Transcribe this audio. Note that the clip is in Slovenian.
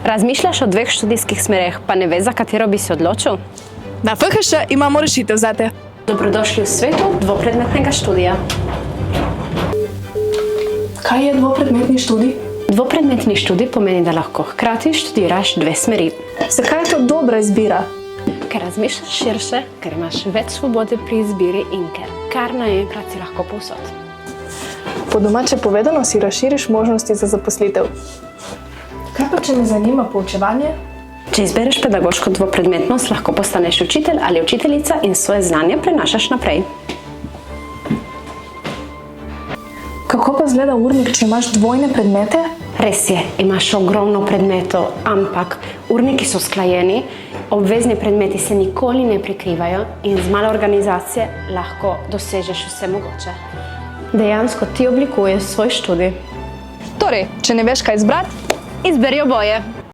Razmišljaš o dveh študijskih smereh, pa ne veš, za katero bi se odločil? Na FHŠ imamo rešitev zate. Dobrodošli v svetu dvopredmetnega študija. Kaj je dvopredmetni študij? Dvopredmetni študij pomeni, da lahko hkrati študiraš dve smeri. Zakaj je to dobra izbira? Ker razmišljaš širše, ker imaš več svobode pri izbiri in ker kar naenkrat si lahko povsod. Po domače povedano si razširiš možnosti za zaposlitev. Kaj pa, če me zanima poučevanje? Če izbereš pedagoško dvopredmetnost, lahko postaneš učitelj ali učiteljica in svoje znanje prenašaš naprej. Kako pa izgleda urnik, če imaš dvojne predmete? Res je, imaš ogromno predmetov, ampak urniki so usklajeni, obvezni predmeti se nikoli ne prekrivajo in z malo organizacije lahko dosežeš vse mogoče. Dejansko ti oblikuješ svoj študij. Torej, če ne veš, kaj izbrati, Izberi oboje.